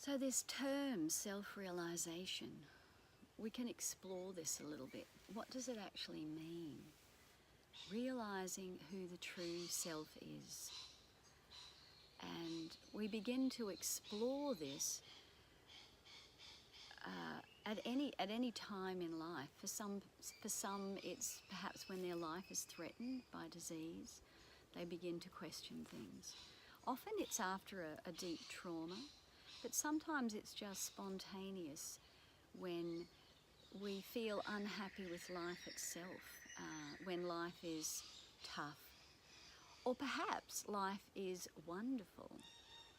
So this term, self-realization, we can explore this a little bit. What does it actually mean? Realizing who the true self is. And we begin to explore this at any time in life. For some, it's perhaps when their life is threatened by disease, they begin to question things. Often it's after a deep trauma, but sometimes it's just spontaneous when we feel unhappy with life itself, when life is tough. Or perhaps life is wonderful,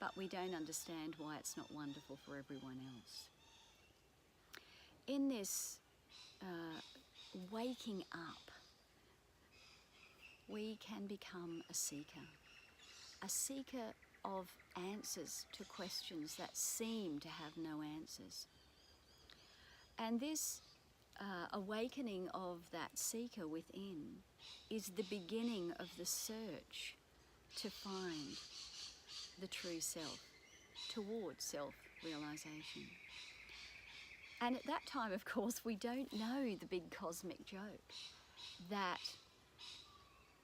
but we don't understand why it's not wonderful for everyone else. In this waking up, we can become a seeker of answers to questions that seem to have no answers. And this awakening of that seeker within is the beginning of the search to find the true self, towards self-realization. And at that time, of course, we don't know the big cosmic joke that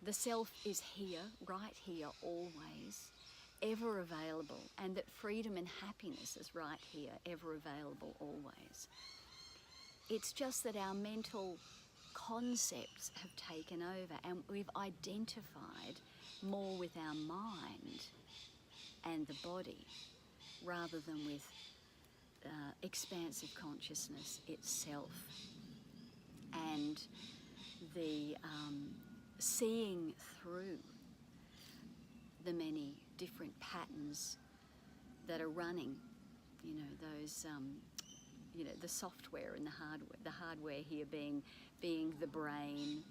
the self is here, right here, always, ever available, and that freedom and happiness is right here, ever available, always. It's just that our mental concepts have taken over and we've identified more with our mind and the body rather than with expansive consciousness itself, and the seeing through the many different patterns that are running, those the software and the hardware here being the brain,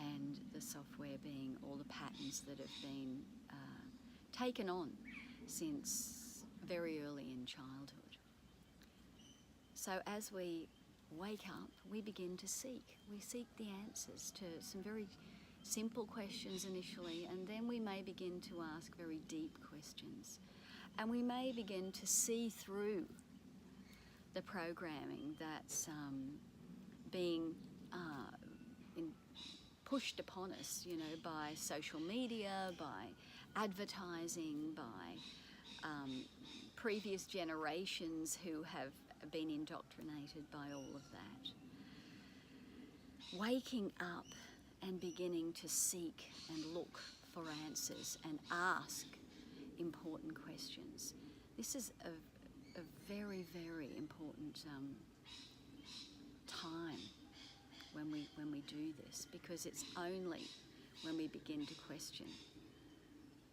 and the software being all the patterns that have been taken on since very early in childhood. So as we wake up, we begin to seek. We seek the answers to some very simple questions initially, and then we may begin to ask very deep questions. And we may begin to see through the programming that's being pushed upon us, by social media, by advertising, by previous generations who have been indoctrinated by all of that. Waking up and beginning to seek and look for answers and ask important questions. This is a very, very important time when we do this, because it's only when we begin to question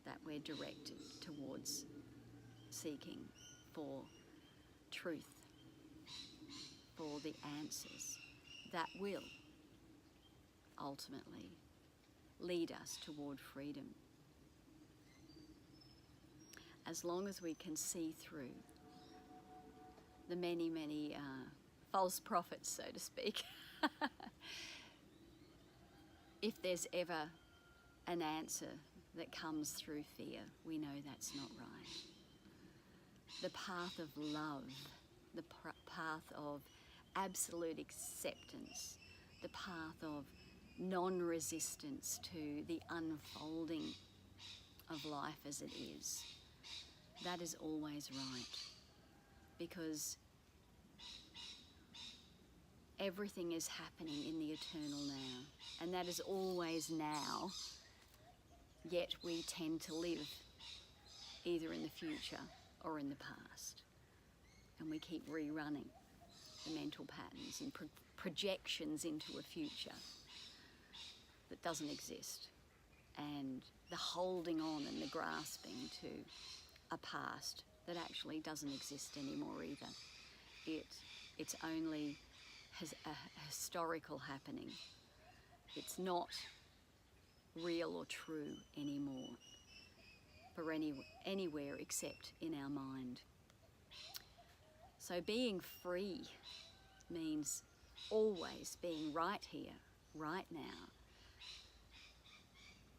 that we're directed towards seeking for truth, for the answers that will ultimately lead us toward freedom. As long as we can see through the many, many false prophets, so to speak, if there's ever an answer that comes through fear, we know that's not right. The path of love, the path of absolute acceptance, the path of non-resistance to the unfolding of life as it is, that is always right, because everything is happening in the eternal now, and that is always now, yet we tend to live either in the future or in the past, and we keep rerunning the mental patterns and projections into a future that doesn't exist, and the holding on and the grasping to a past that actually doesn't exist anymore either. It's only a historical happening. It's not real or true anymore for anywhere except in our mind. So being free means always being right here, right now,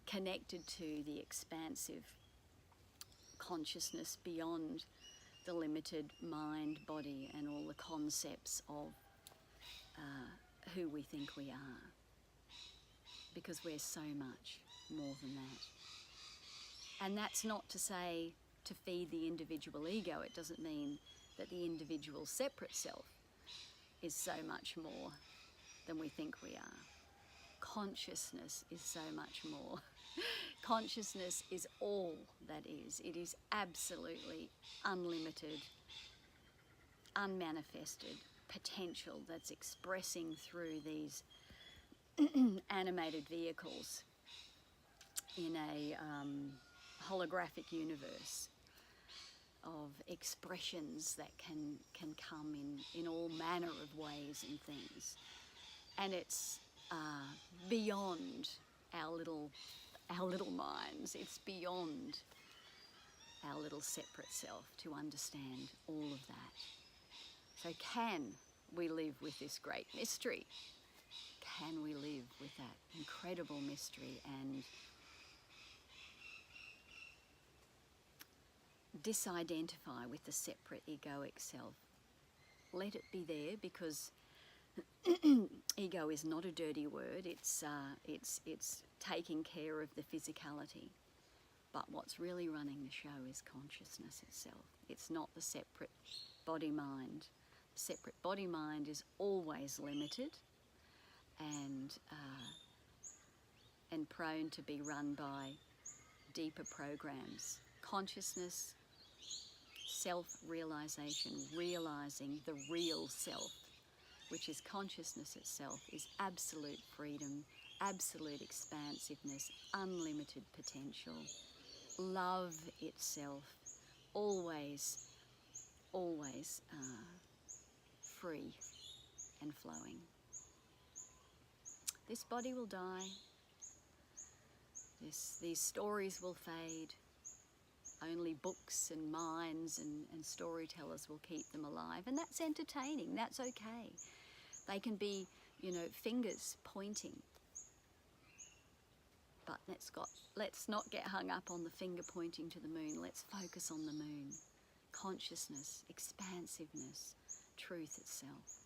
connected to the expansive consciousness beyond the limited mind, body, and all the concepts of who we think we are, because we're so much more than that. And that's not to say to feed the individual ego. It doesn't mean that the individual separate self is so much more than we think we are. Consciousness is so much more. Consciousness is all that is. It is absolutely unlimited, unmanifested potential that's expressing through these animated vehicles in a holographic universe of expressions that can come in all manner of ways and things. And it's beyond our little minds. It's beyond our little separate self to understand all of that. So can we live with this great mystery? Can we live with that incredible mystery and disidentify with the separate egoic self? Let it be there, because ego is not a dirty word. It's taking care of the physicality. But what's really running the show is consciousness itself. It's not the separate body-mind. Separate body-mind is always limited and prone to be run by deeper programs. Consciousness, self-realization, realizing the real self, which is consciousness itself, is absolute freedom, absolute expansiveness, unlimited potential, love itself, always free and flowing. This body will die. These stories will fade. Only books and minds and storytellers will keep them alive. And that's entertaining. That's okay. They can be, fingers pointing. But let's not get hung up on the finger pointing to the moon. Let's focus on the moon. Consciousness, expansiveness, truth itself.